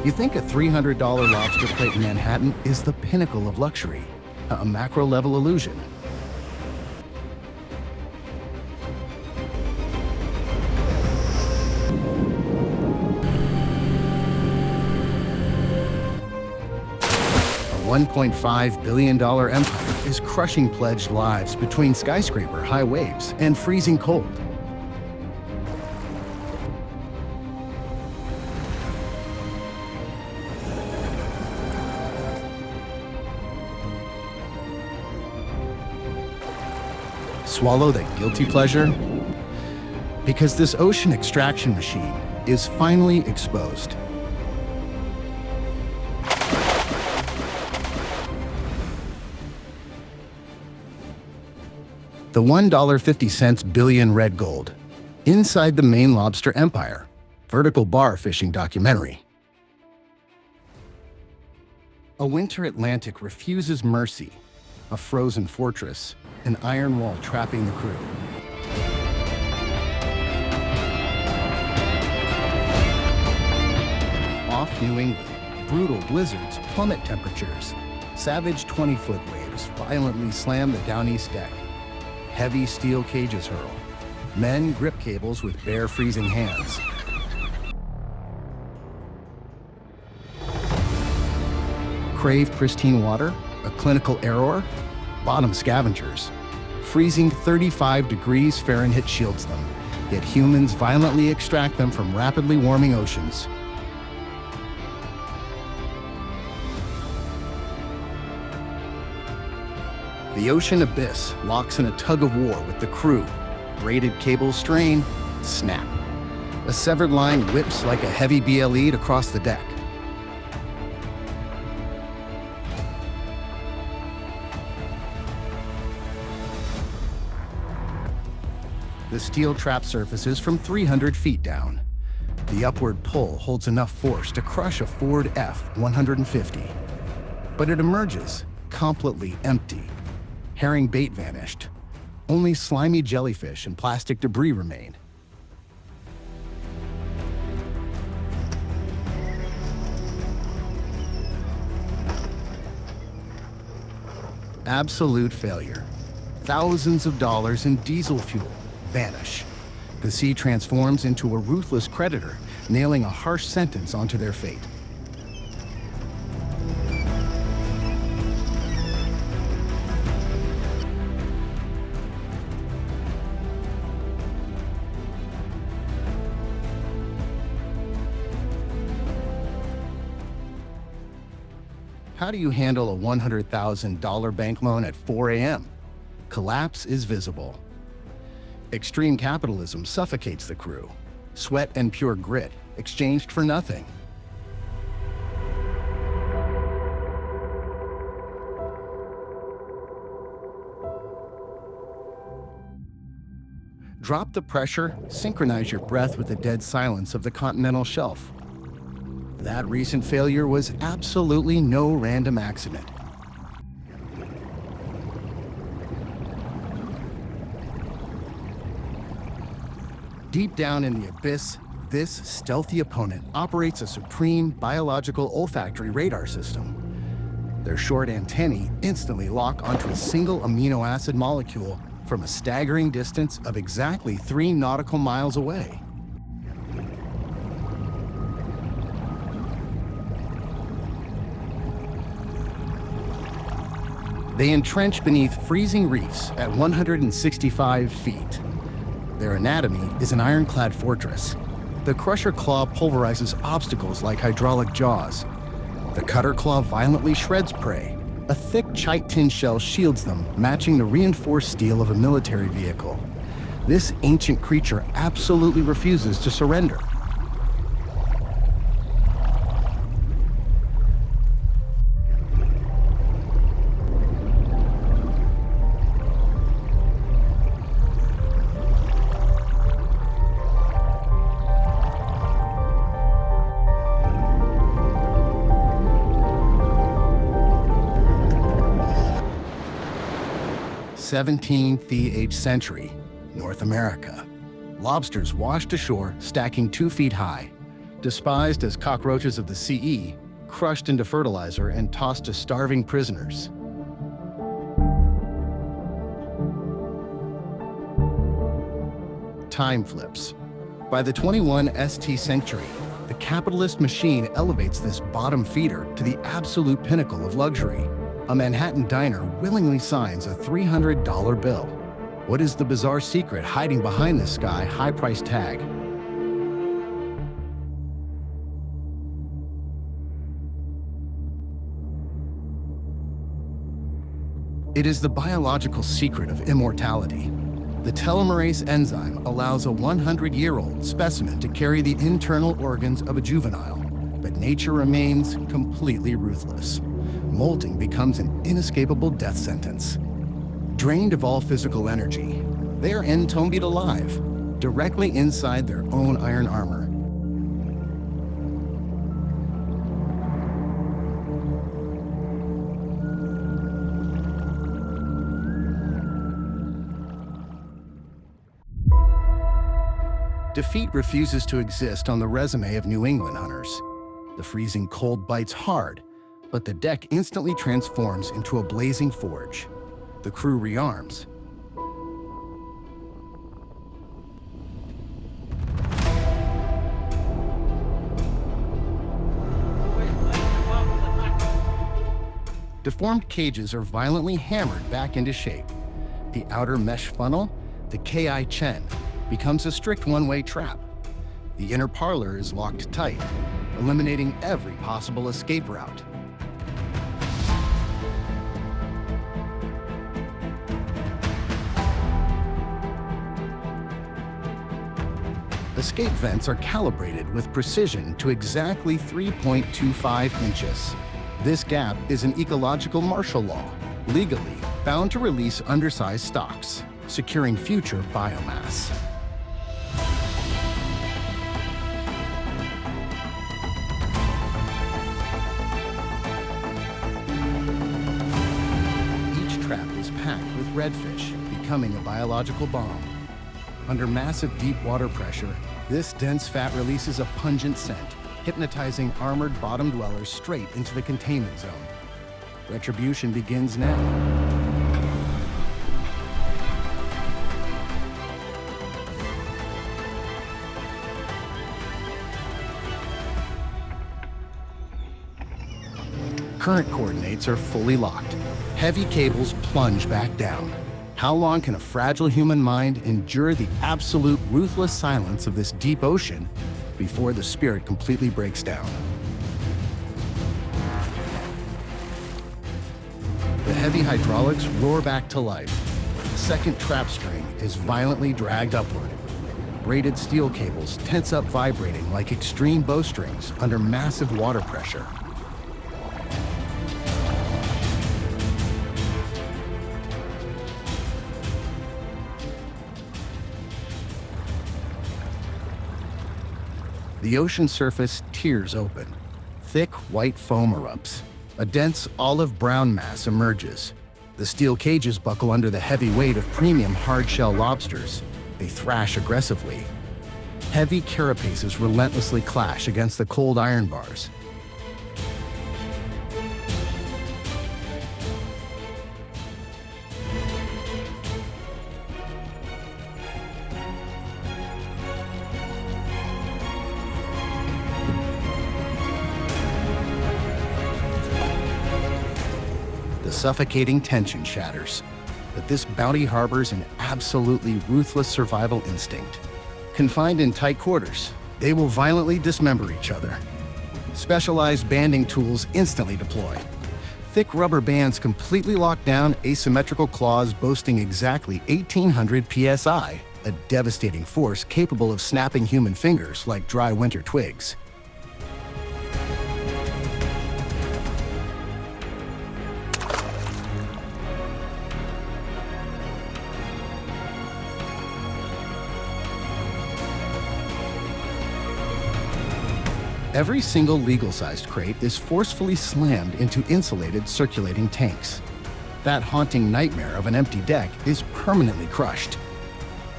You think a $300 lobster plate in Manhattan is the pinnacle of luxury, a macro-level illusion. A $1.5 billion empire is crushing pledged lives between skyscraper high waves and freezing cold. Swallow the guilty pleasure? Because this ocean extraction machine is finally exposed. The $1.50 billion red gold, inside the Maine Lobster Empire, vertical bar fishing documentary. A winter Atlantic refuses mercy, a frozen fortress, an iron wall trapping the crew. Off New England, brutal blizzards plummet temperatures. Savage 20-foot waves violently slam the down east deck. Heavy steel cages hurl. Men grip cables with bare freezing hands. Crave pristine water, a clinical error? Bottom scavengers. Freezing 35 degrees Fahrenheit shields them, yet humans violently extract them from rapidly warming oceans. The ocean abyss locks in a tug-of-war with the crew. Braided cables strain, snap. A severed line whips like a heavy BLE across the deck. The steel trap surfaces from 300 feet down. The upward pull holds enough force to crush a Ford F-150. But it emerges completely empty. Herring bait vanished. Only slimy jellyfish and plastic debris remain. Absolute failure. Thousands of dollars in diesel fuel vanish. The sea transforms into a ruthless predator, nailing a harsh sentence onto their fate. How do you handle a $100,000 bank loan at 4 a.m.? Collapse is visible. Extreme capitalism suffocates the crew. Sweat and pure grit exchanged for nothing. Drop the pressure, synchronize your breath with the dead silence of the continental shelf. That recent failure was absolutely no random accident. Deep down in the abyss, this stealthy opponent operates a supreme biological olfactory radar system. Their short antennae instantly lock onto a single amino acid molecule from a staggering distance of exactly 3 nautical miles away. They entrench beneath freezing reefs at 165 feet. Their anatomy is an ironclad fortress. The crusher claw pulverizes obstacles like hydraulic jaws. The cutter claw violently shreds prey. A thick chite tin shell shields them, matching the reinforced steel of a military vehicle. This ancient creature absolutely refuses to surrender. th century, North America. Lobsters washed ashore, stacking 2 feet high. despised as cockroaches of the CE, crushed into fertilizer and tossed to starving prisoners. Time flips. By the 21 ST century, the capitalist machine elevates this bottom feeder to the absolute pinnacle of luxury. A Manhattan diner willingly signs a $300 bill. What is the bizarre secret hiding behind this high price tag? It is the biological secret of immortality. The telomerase enzyme allows a 100-year-old specimen to carry the internal organs of a juvenile, but nature remains completely ruthless. Molting becomes an inescapable death sentence. Drained of all physical energy, they are entombed alive, directly inside their own iron armor. Defeat refuses to exist on the resume of New England hunters. The freezing cold bites hard, but the deck instantly transforms into a blazing forge. The crew rearms. Deformed cages are violently hammered back into shape. The outer mesh funnel, the KI Chen, becomes a strict one-way trap. The inner parlor is locked tight, eliminating every possible escape route. Escape vents are calibrated with precision to exactly 3.25 inches. This gap is an ecological martial law, legally bound to release undersized stocks, securing future biomass. Each trap is packed with redfish, becoming a biological bomb. Under massive deep water pressure, this dense fat releases a pungent scent, hypnotizing armored bottom dwellers straight into the containment zone. Retribution begins now. Current coordinates are fully locked. Heavy cables plunge back down. How long can a fragile human mind endure the absolute ruthless silence of this deep ocean before the spirit completely breaks down? The heavy hydraulics roar back to life. The second trap string is violently dragged upward. Braided steel cables tense up, vibrating like extreme bowstrings under massive water pressure. The ocean surface tears open. Thick white foam erupts. A dense olive-brown mass emerges. The steel cages buckle under the heavy weight of premium hard-shell lobsters. They thrash aggressively. Heavy carapaces relentlessly clash against the cold iron bars. The suffocating tension shatters, but this bounty harbors an absolutely ruthless survival instinct. Confined in tight quarters, they will violently dismember each other. Specialized banding tools instantly deploy. Thick rubber bands completely lock down asymmetrical claws boasting exactly 1,800 psi, a devastating force capable of snapping human fingers like dry winter twigs. Every single legal-sized crate is forcefully slammed into insulated circulating tanks. That haunting nightmare of an empty deck is permanently crushed.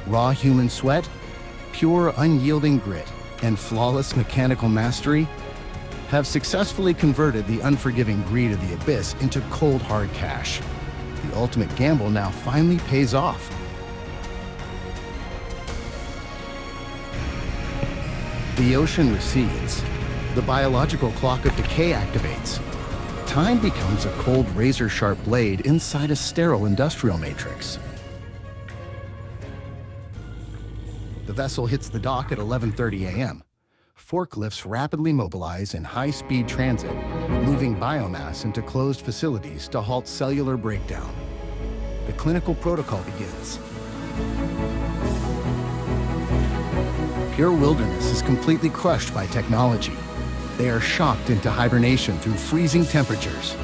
Raw human sweat, pure unyielding grit, and flawless mechanical mastery have successfully converted the unforgiving greed of the abyss into cold, hard cash. The ultimate gamble now finally pays off. The ocean recedes. The biological clock of decay activates. Time becomes a cold, razor-sharp blade inside a sterile industrial matrix. The vessel hits the dock at 11:30 a.m. Forklifts rapidly mobilize in high-speed transit, moving biomass into closed facilities to halt cellular breakdown. The clinical protocol begins. Pure wilderness is completely crushed by technology. They are shocked into hibernation through freezing temperatures.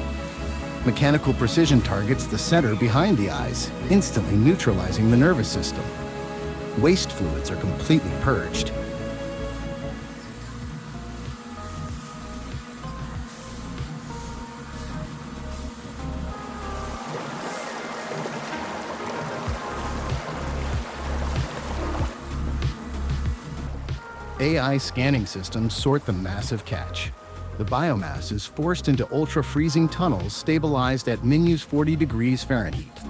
Mechanical precision targets the center behind the eyes, instantly neutralizing the nervous system. Waste fluids are completely purged. AI scanning systems sort the massive catch. The biomass is forced into ultra-freezing tunnels stabilized at -40 degrees Fahrenheit.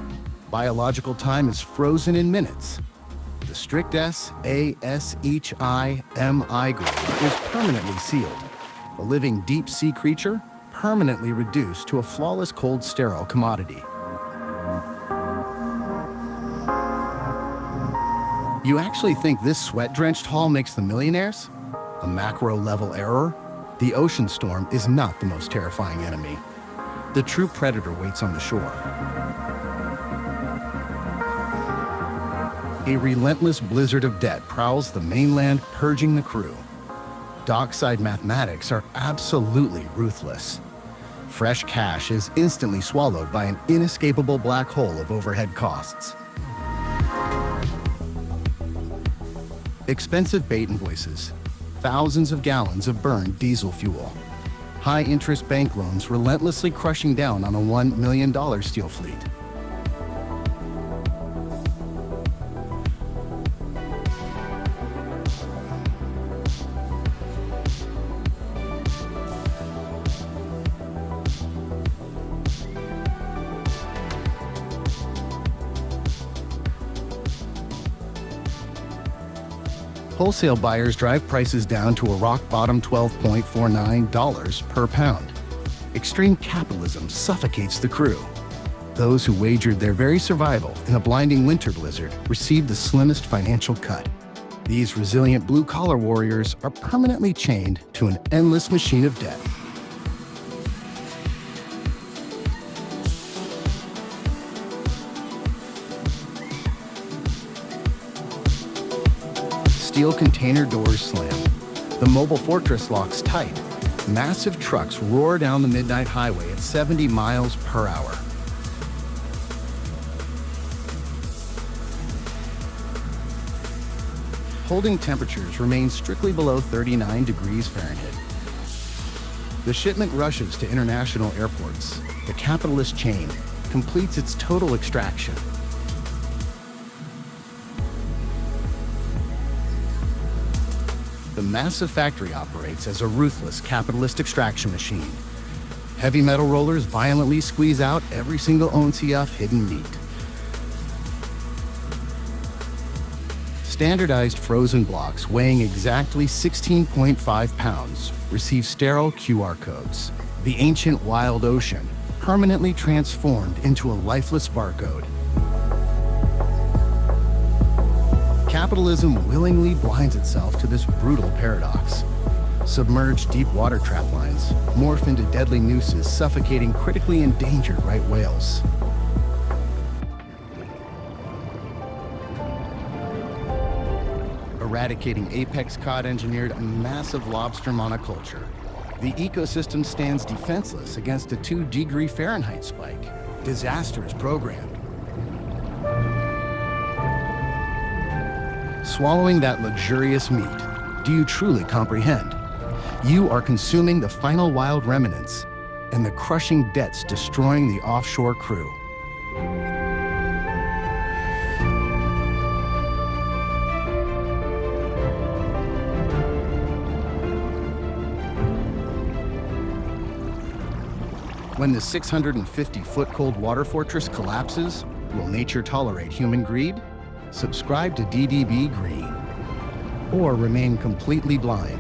Biological time is frozen in minutes. The strict SASHI-MI grade is permanently sealed. A living deep-sea creature permanently reduced to a flawless cold sterile commodity. You actually think this sweat-drenched haul makes them millionaires? A macro-level error? The ocean storm is not the most terrifying enemy. The true predator waits on the shore. A relentless blizzard of debt prowls the mainland, purging the crew. Dockside mathematics are absolutely ruthless. Fresh cash is instantly swallowed by an inescapable black hole of overhead costs. Expensive bait invoices, thousands of gallons of burned diesel fuel, high-interest bank loans relentlessly crushing down on a $1 million steel fleet. Wholesale buyers drive prices down to a rock-bottom $12.49 per pound. Extreme capitalism suffocates the crew. Those who wagered their very survival in a blinding winter blizzard receive the slimmest financial cut. These resilient blue-collar warriors are permanently chained to an endless machine of debt. Steel container doors slam. The mobile fortress locks tight. Massive trucks roar down the midnight highway at 70 miles per hour. Holding temperatures remain strictly below 39 degrees Fahrenheit. The shipment rushes to international airports. The capitalist chain completes its total extraction. The massive factory operates as a ruthless capitalist extraction machine. Heavy metal rollers violently squeeze out every single ounce of hidden meat. Standardized frozen blocks weighing exactly 16.5 pounds receive sterile QR codes. The ancient wild ocean permanently transformed into a lifeless barcode. Capitalism willingly blinds itself to this brutal paradox. Submerged deep water trap lines morph into deadly nooses suffocating critically endangered right whales. Eradicating apex cod engineered a massive lobster monoculture. The ecosystem stands defenseless against a 2-degree Fahrenheit spike. Disaster is programmed. Swallowing that luxurious meat, do you truly comprehend? You are consuming the final wild remnants and the crushing debts destroying the offshore crew. When the 650-foot cold water fortress collapses, will nature tolerate human greed? Subscribe to DDB Green. Or remain completely blind